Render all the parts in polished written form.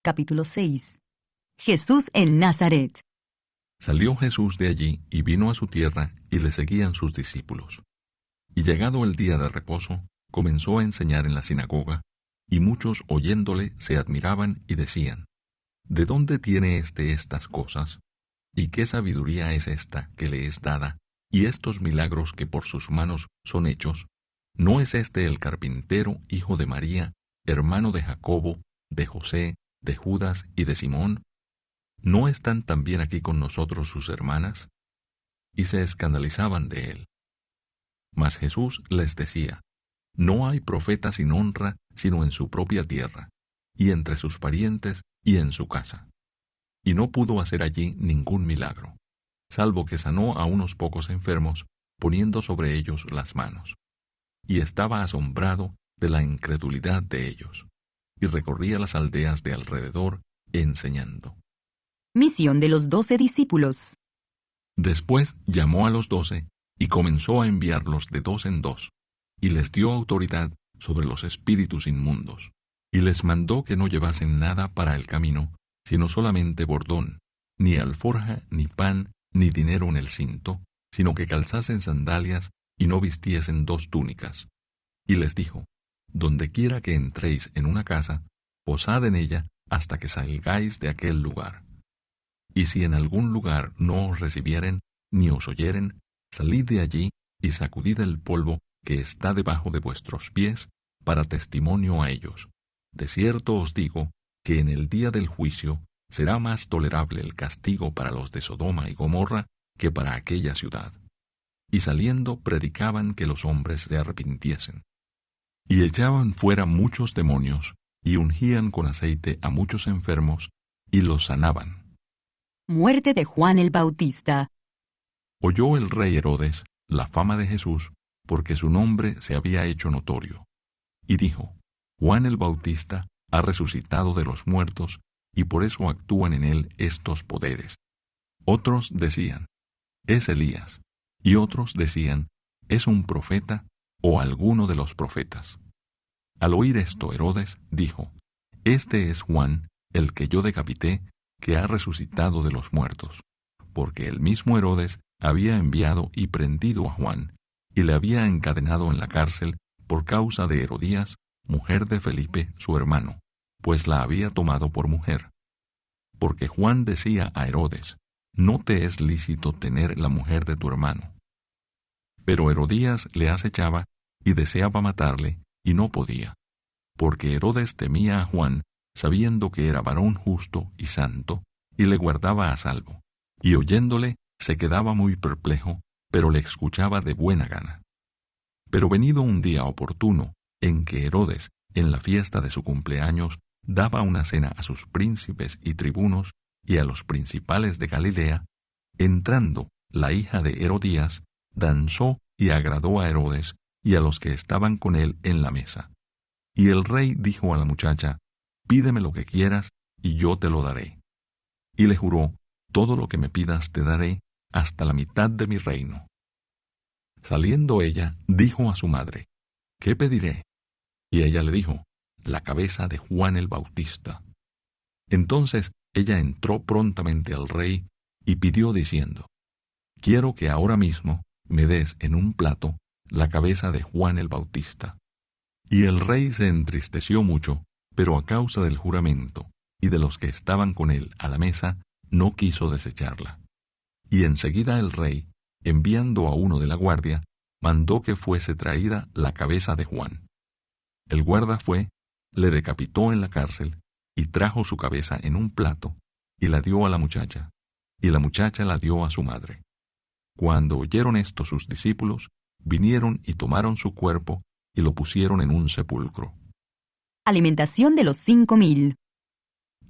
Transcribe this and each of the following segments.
Capítulo 6. Jesús en Nazaret. Salió Jesús de allí y vino a su tierra, y le seguían sus discípulos. Y llegado el día de reposo, comenzó a enseñar en la sinagoga, y muchos oyéndole se admiraban y decían: ¿De dónde tiene estas cosas? ¿Y qué sabiduría es esta que le es dada, y estos milagros que por sus manos son hechos? ¿No es este el carpintero, hijo de María, hermano de Jacobo, de José, de Judas y de Simón? ¿No están también aquí con nosotros sus hermanas? Y se escandalizaban de él. Mas Jesús les decía: No hay profeta sin honra sino en su propia tierra, y entre sus parientes, y en su casa. Y no pudo hacer allí ningún milagro, salvo que sanó a unos pocos enfermos, poniendo sobre ellos las manos. Y estaba asombrado de la incredulidad de ellos, y recorría las aldeas de alrededor, enseñando. Misión de los 12 discípulos. Después llamó a los 12, y comenzó a enviarlos de 2 en 2, y les dio autoridad sobre los espíritus inmundos, y les mandó que no llevasen nada para el camino, sino solamente bordón, ni alforja, ni pan, ni dinero en el cinto, sino que calzasen sandalias, y no vistiesen 2 túnicas. Y les dijo: Donde quiera que entréis en una casa, posad en ella hasta que salgáis de aquel lugar. Y si en algún lugar no os recibieren, ni os oyeren, salid de allí, y sacudid el polvo que está debajo de vuestros pies, para testimonio a ellos. De cierto os digo, que en el día del juicio será más tolerable el castigo para los de Sodoma y Gomorra que para aquella ciudad. Y saliendo predicaban que los hombres se arrepintiesen. Y echaban fuera muchos demonios, y ungían con aceite a muchos enfermos, y los sanaban. Muerte de Juan el Bautista. Oyó el rey Herodes la fama de Jesús, porque su nombre se había hecho notorio. Y dijo: Juan el Bautista ha resucitado de los muertos, y por eso actúan en él estos poderes. Otros decían: es Elías, y otros decían: es un profeta, o alguno de los profetas. Al oír esto, Herodes dijo: Este es Juan, el que yo decapité, que ha resucitado de los muertos, porque el mismo Herodes había enviado y prendido a Juan, y le había encadenado en la cárcel por causa de Herodías, mujer de Felipe, su hermano, pues la había tomado por mujer. Porque Juan decía a Herodes: No te es lícito tener la mujer de tu hermano. Pero Herodías le acechaba y deseaba matarle, y no podía, porque Herodes temía a Juan, sabiendo que era varón justo y santo, y le guardaba a salvo, y oyéndole se quedaba muy perplejo, pero le escuchaba de buena gana. Pero venido un día oportuno, en que Herodes, en la fiesta de su cumpleaños, daba una cena a sus príncipes y tribunos, y a los principales de Galilea, entrando la hija de Herodías, danzó y agradó a Herodes y a los que estaban con él en la mesa. Y el rey dijo a la muchacha: Pídeme lo que quieras, y yo te lo daré. Y le juró: Todo lo que me pidas te daré, hasta la mitad de mi reino. Saliendo ella, dijo a su madre: ¿Qué pediré? Y ella le dijo: La cabeza de Juan el Bautista. Entonces ella entró prontamente al rey y pidió diciendo: Quiero que ahora mismo me des en un plato la cabeza de Juan el Bautista. Y el rey se entristeció mucho, pero a causa del juramento y de los que estaban con él a la mesa, no quiso desecharla. Y enseguida el rey, enviando a uno de la guardia, mandó que fuese traída la cabeza de Juan. El guarda fue, le decapitó en la cárcel, y trajo su cabeza en un plato, y la dio a la muchacha, y la muchacha la dio a su madre. Cuando oyeron esto sus discípulos, vinieron y tomaron su cuerpo, y lo pusieron en un sepulcro. Alimentación de los 5,000.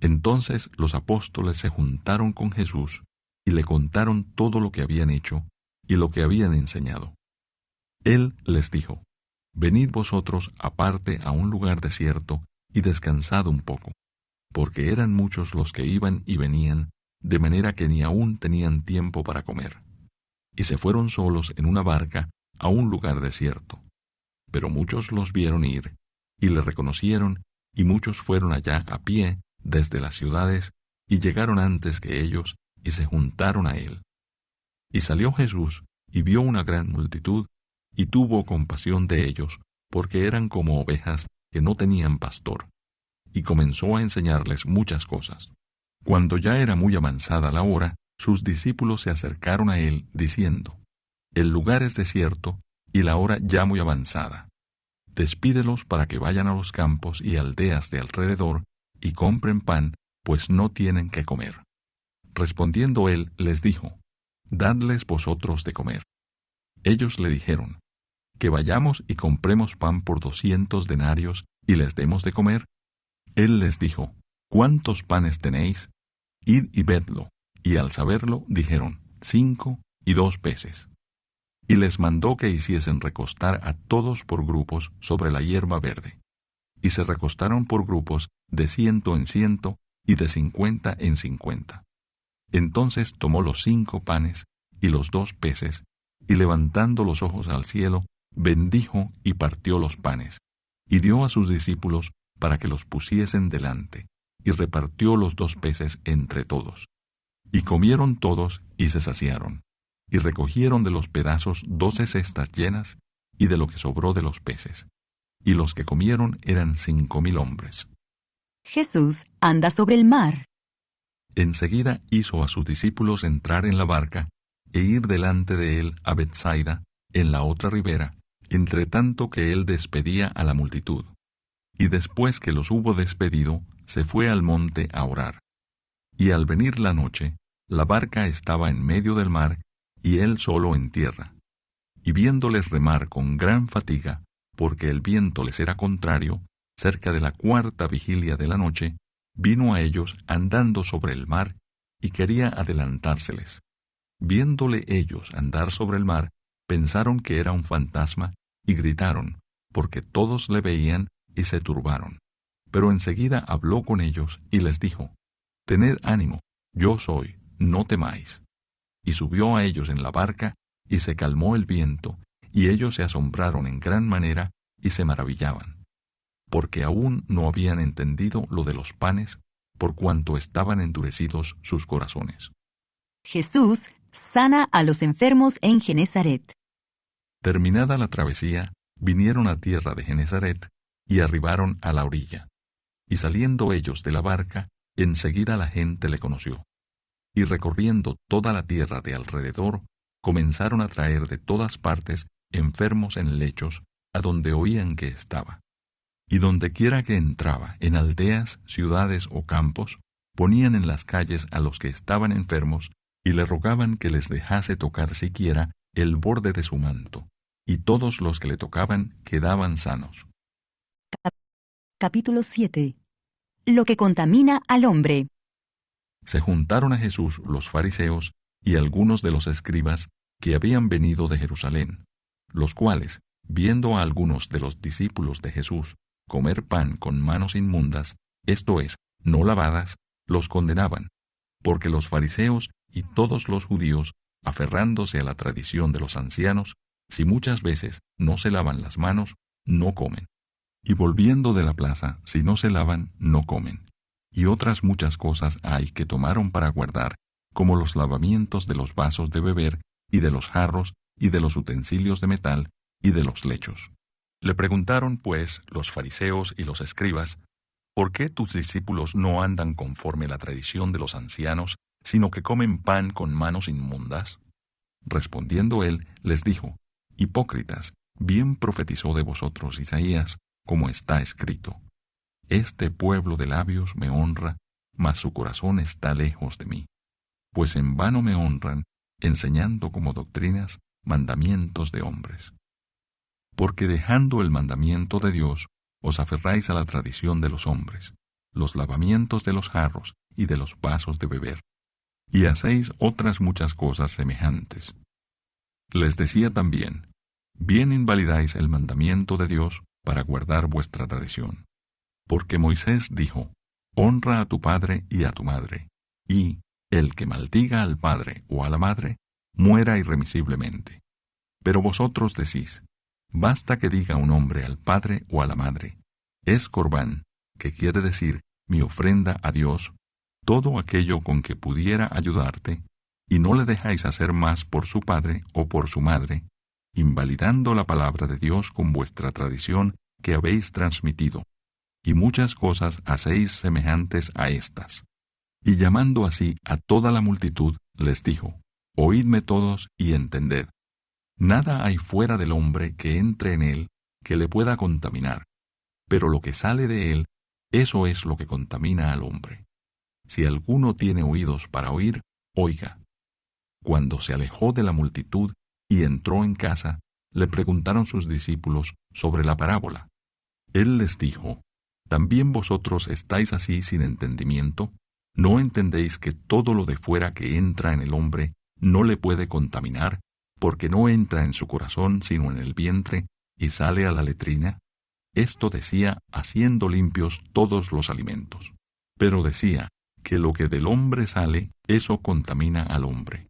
Entonces los apóstoles se juntaron con Jesús, y le contaron todo lo que habían hecho, y lo que habían enseñado. Él les dijo: Venid vosotros aparte a un lugar desierto, y descansad un poco, porque eran muchos los que iban y venían, de manera que ni aún tenían tiempo para comer. Y se fueron solos en una barca a un lugar desierto. Pero muchos los vieron ir, y le reconocieron, y muchos fueron allá a pie, desde las ciudades, y llegaron antes que ellos, y se juntaron a él. Y salió Jesús, y vio una gran multitud, y tuvo compasión de ellos, porque eran como ovejas que no tenían pastor, y comenzó a enseñarles muchas cosas. Cuando ya era muy avanzada la hora, sus discípulos se acercaron a él, diciendo: El lugar es desierto, y la hora ya muy avanzada. Despídelos para que vayan a los campos y aldeas de alrededor, y compren pan, pues no tienen qué comer. Respondiendo él, les dijo: Dadles vosotros de comer. Ellos le dijeron: Que vayamos y compremos pan por 200 denarios, y les demos de comer. Él les dijo: ¿Cuántos panes tenéis? Id y vedlo. Y al saberlo, dijeron: 5 y 2 peces. Y les mandó que hiciesen recostar a todos por grupos sobre la hierba verde. Y se recostaron por grupos de 100 en 100 y de 50 en 50. Entonces tomó los 5 panes y los 2 peces, y levantando los ojos al cielo, bendijo y partió los panes, y dio a sus discípulos para que los pusiesen delante, y repartió los 2 peces entre todos. Y comieron todos y se saciaron, y recogieron de los pedazos 12 cestas llenas, y de lo que sobró de los peces. Y los que comieron eran 5,000 hombres. Jesús anda sobre el mar. Enseguida hizo a sus discípulos entrar en la barca, e ir delante de él a Betsaida, en la otra ribera, entre tanto que él despedía a la multitud. Y después que los hubo despedido, se fue al monte a orar. Y al venir la noche, la barca estaba en medio del mar, y él solo en tierra. Y viéndoles remar con gran fatiga, porque el viento les era contrario, cerca de la 4ª vigilia de la noche, vino a ellos andando sobre el mar, y quería adelantárseles. Viéndole ellos andar sobre el mar, pensaron que era un fantasma, y gritaron, porque todos le veían, y se turbaron. Pero enseguida habló con ellos, y les dijo: Tened ánimo, yo soy, no temáis. Y subió a ellos en la barca, y se calmó el viento, y ellos se asombraron en gran manera, y se maravillaban, porque aún no habían entendido lo de los panes, por cuanto estaban endurecidos sus corazones. Jesús sana a los enfermos en Genezaret. Terminada la travesía, vinieron a tierra de Genezaret, y arribaron a la orilla. Y saliendo ellos de la barca, enseguida la gente le conoció. Y recorriendo toda la tierra de alrededor, comenzaron a traer de todas partes enfermos en lechos, a donde oían que estaba. Y dondequiera que entraba, en aldeas, ciudades o campos, ponían en las calles a los que estaban enfermos, y le rogaban que les dejase tocar siquiera el borde de su manto, y todos los que le tocaban quedaban sanos. Capítulo 7. Lo que contamina al hombre. Se juntaron a Jesús los fariseos y algunos de los escribas que habían venido de Jerusalén, los cuales, viendo a algunos de los discípulos de Jesús comer pan con manos inmundas, esto es, no lavadas, los condenaban, porque los fariseos y todos los judíos, aferrándose a la tradición de los ancianos, si muchas veces no se lavan las manos, no comen. Y volviendo de la plaza, si no se lavan, no comen. Y otras muchas cosas hay que tomaron para guardar, como los lavamientos de los vasos de beber, y de los jarros, y de los utensilios de metal, y de los lechos. Le preguntaron, pues, los fariseos y los escribas: ¿Por qué tus discípulos no andan conforme a la tradición de los ancianos, sino que comen pan con manos inmundas? Respondiendo él, les dijo: Hipócritas, bien profetizó de vosotros Isaías, como está escrito: Este pueblo de labios me honra, mas su corazón está lejos de mí. Pues en vano me honran, enseñando como doctrinas mandamientos de hombres. Porque dejando el mandamiento de Dios, os aferráis a la tradición de los hombres, los lavamientos de los jarros y de los vasos de beber, y hacéis otras muchas cosas semejantes. Les decía también: bien invalidáis el mandamiento de Dios para guardar vuestra tradición. Porque Moisés dijo: honra a tu padre y a tu madre, y el que maldiga al padre o a la madre, muera irremisiblemente. Pero vosotros decís: basta que diga un hombre al padre o a la madre: es corbán, que quiere decir mi ofrenda a Dios, todo aquello con que pudiera ayudarte, y no le dejáis hacer más por su padre o por su madre, invalidando la palabra de Dios con vuestra tradición que habéis transmitido, y muchas cosas hacéis semejantes a estas. Y llamando así a toda la multitud, les dijo, Oídme todos y entended. Nada hay fuera del hombre que entre en él que le pueda contaminar, pero lo que sale de él, eso es lo que contamina al hombre. Si alguno tiene oídos para oír, oiga. Cuando se alejó de la multitud y entró en casa, le preguntaron sus discípulos sobre la parábola. Él les dijo, ¿también vosotros estáis así sin entendimiento? ¿No entendéis que todo lo de fuera que entra en el hombre no le puede contaminar, porque no entra en su corazón sino en el vientre y sale a la letrina? Esto decía haciendo limpios todos los alimentos. Pero decía que lo que del hombre sale, eso contamina al hombre.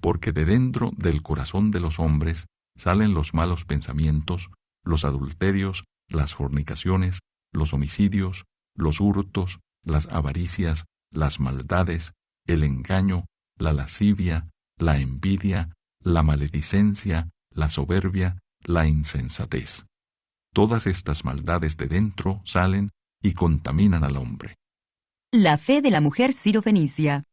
Porque de dentro del corazón de los hombres salen los malos pensamientos, los adulterios, las fornicaciones, los homicidios, los hurtos, las avaricias, las maldades, el engaño, la lascivia, la envidia, la maledicencia, la soberbia, la insensatez. Todas estas maldades de dentro salen y contaminan al hombre. La fe de la mujer sirofenicia.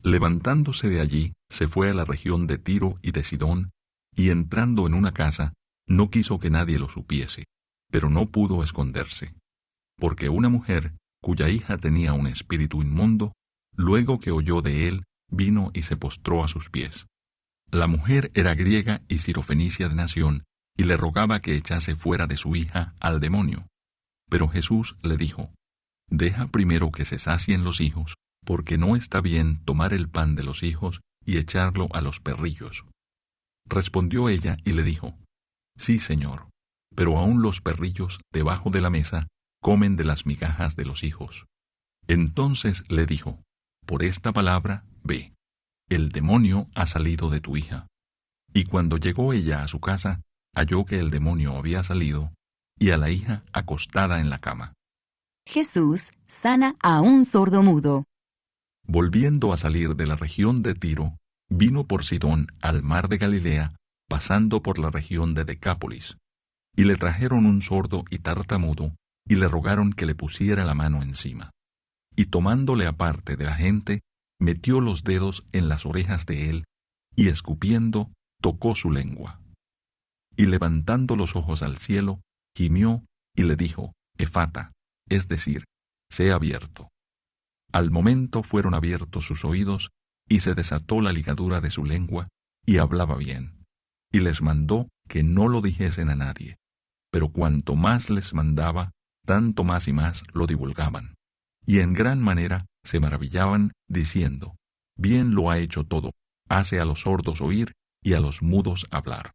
Levantándose de allí, se fue a la región de Tiro y de Sidón, y entrando en una casa, no quiso que nadie lo supiese, pero no pudo esconderse. Porque una mujer, cuya hija tenía un espíritu inmundo, luego que oyó de él, vino y se postró a sus pies. La mujer era griega y sirofenicia de nación, y le rogaba que echase fuera de su hija al demonio. Pero Jesús le dijo, Deja primero que se sacien los hijos, porque no está bien tomar el pan de los hijos y echarlo a los perrillos. Respondió ella y le dijo, Sí, Señor, pero aun los perrillos debajo de la mesa comen de las migajas de los hijos. Entonces le dijo, Por esta palabra, ve, el demonio ha salido de tu hija. Y cuando llegó ella a su casa, halló que el demonio había salido, y a la hija acostada en la cama. Jesús sana a un sordomudo. Volviendo a salir de la región de Tiro, vino por Sidón al mar de Galilea, pasando por la región de Decápolis. Y le trajeron un sordo y tartamudo, y le rogaron que le pusiera la mano encima. Y tomándole aparte de la gente, metió los dedos en las orejas de él, y escupiendo, tocó su lengua. Y levantando los ojos al cielo, gimió y le dijo, Efata, es decir, sé abierto. Al momento fueron abiertos sus oídos, y se desató la ligadura de su lengua, y hablaba bien. Y les mandó que no lo dijesen a nadie. Pero cuanto más les mandaba, tanto más y más lo divulgaban. Y en gran manera se maravillaban, diciendo, Bien lo ha hecho todo, hace a los sordos oír y a los mudos hablar.